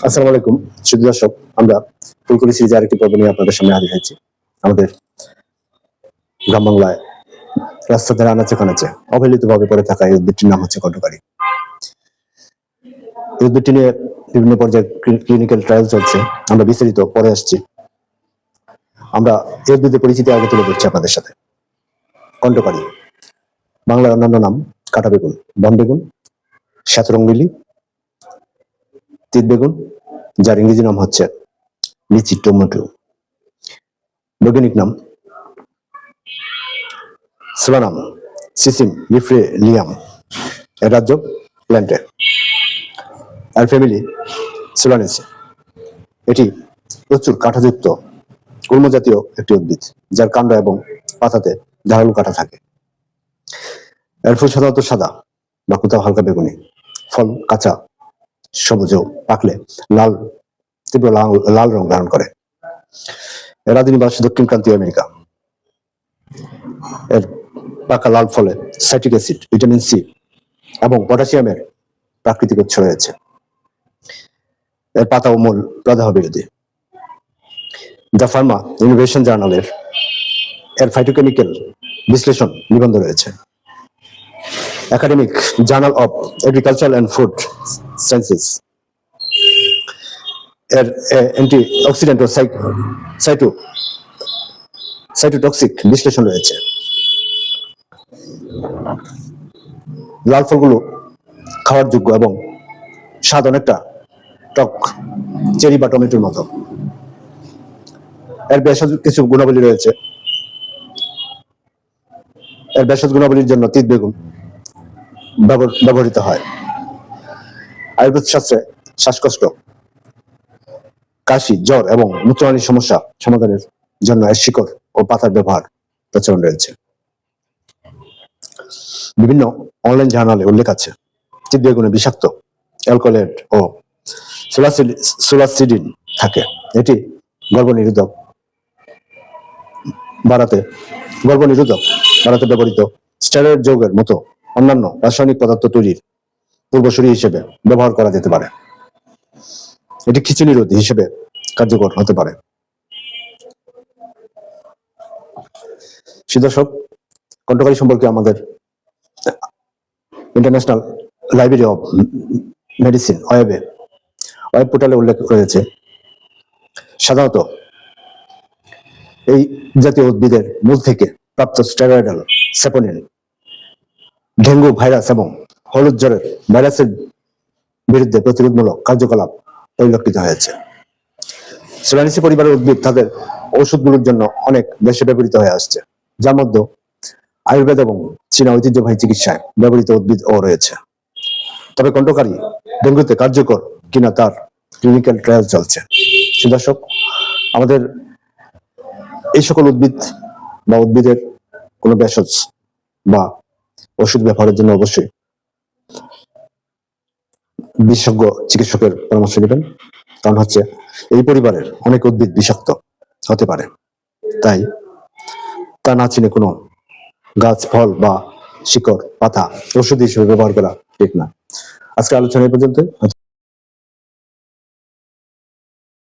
আসসালামু আলাইকুম সুধী দর্শক, আমরা ফুলকলি সিরিজের আরেকটি পর্ব নিয়ে আপনাদের সামনে হাজির হয়েছি। আমাদের গ্রাম বাংলায় রাস্তাতে আনাচে কানাচে অবহেলিতভাবে পড়ে থাকা এই উদ্ভিদটির নাম হচ্ছে কটকারি। এই উদ্ভিদটি নিয়ে বিভিন্ন পর্যায়ে ক্লিনিক্যাল ট্রায়াল চলছে, আমরা বিস্তারিত পরে আসছি। আমরা এই উদ্ভিদের পরিচিতি আগে তুলে ধরছি আপনাদের সাথে। কণ্ঠকারী, বাংলার অন্যান্য নাম কাটা বেগুন, বন বেগুন, শ্বেতরং লিলি, তিত বেগুন, যার ইংরেজি নাম হচ্ছে লিচি টমেটো। বৈজ্ঞানিক নাম সোলানাম সিসিম লিফ্রেলিয়াম। এর রাজ্য প্ল্যান্টে, আর ফ্যামিলি সোলানেসি। এটি প্রচুর কাঁটাযুক্ত গুল্ম জাতীয় একটি উদ্ভিদ, যার কাণ্ড এবং পাতাতে ধারালো কাঁটা থাকে। এর ফুল সাধারণত সাদা বা কোথাও হালকা বেগুনি, ফল কাঁচা সবুজ, পাকলে লাল, তীব্র লাল রং ধারণ করে। এর আদি নিবাস দক্ষিণ ক্রান্তীয় আমেরিকা। এর পাকা লাল ফলে সাইট্রিক অ্যাসিড, ভিটামিন সি এবং পটাশিয়ামের প্রাকৃতিক উৎস রয়েছে। এর পাতা ও মূল প্রদাহ বিরোধী। দ্য ফার্মা ইনোভেশন জার্নালের এর ফাইটোকেমিক্যাল বিশ্লেষণ নিবন্ধ রয়েছে। Academic journal of agriculture and food sciences এর অ্যান্টি অক্সিডেন্ট ও সাইটোটক্সিক বিশ্লেষণ রয়েছে। লাল ফলগুলো খাওয়ার যোগ্য এবং স্বাদ অনেকটা টক চেরি বা টমেটোর মতো। এর ভেষজ কিছু গুণাবলী রয়েছে। এর ভেষজ গুণাবলীর জন্য তিত বেগুন ব্যবহৃত হয়। আয়ুর্বেদ শাস্ত্রে শ্বাসকষ্ট, কাশি, জ্বর এবং মূত্রনালীর সমস্যা সমাধানের জন্য এর শিকড় ও পাতার ব্যবহার প্রচলন রয়েছে। বিভিন্ন অনলাইন জার্নালে উল্লেখ আছে তিত বেগুনে বিষাক্ত অ্যালকোহলেট ও সোলাসিডিন থাকে। এটি গর্ভনিরোধক বাড়াতে ব্যবহৃত স্টেরয়েড যৌগের মতো অন্যান্য রাসায়নিক পদার্থ তৈরির পূর্বসূরি হিসেবে ব্যবহার করা যেতে পারে। এটি খিচুড়ি রোধী হিসেবে কার্যকর হতে পারে। দর্শক, কণ্ঠকারী সম্পর্কে আমাদের international library of medicine web পোর্টালে উল্লেখ রয়েছে। সাধারণত এই জাতীয় উদ্ভিদের মূল থেকে প্রাপ্ত স্টেরয়েডাল স্যাপোনিন ডেঙ্গু ভাইরাস এবং হলুদ জ্বরের ভাইরাসের বিরুদ্ধে প্রতিরোধমূলক কার্যকলাপ পরিলক্ষিত হয়েছে। সোলানেসি পরিবারের উদ্ভিদ তাদের ঔষধগুলোর জন্য অনেক দেশে ব্যবহৃত হয়ে আসছে, যার মধ্যে আয়ুর্বেদ এবং চীনা ঐতিহ্যবাহী চিকিৎসায় ব্যবহৃত উদ্ভিদ ও রয়েছে। তবে কণ্ঠকারী ডেঙ্গুতে কার্যকর কিনা তার ক্লিনিক্যাল ট্রায়াল চলছে। দর্শক, আমাদের এই সকল উদ্ভিদ বা উদ্ভিদের কোনো ভেষজ বা ওষুধ ব্যবহারের জন্য অবশ্যই বিশেষজ্ঞ চিকিৎসকের পরামর্শ নেবেন, কারণ হচ্ছে এই পরিবারের অনেক উদ্ভিদ বিষাক্ত হতে পারে। তাই তা না চিনে কোনো গাছ, ফল বা শিকড়, পাতা ওষুধ হিসেবে ব্যবহার করা ঠিক না। আজকে আলোচনা এই পর্যন্ত।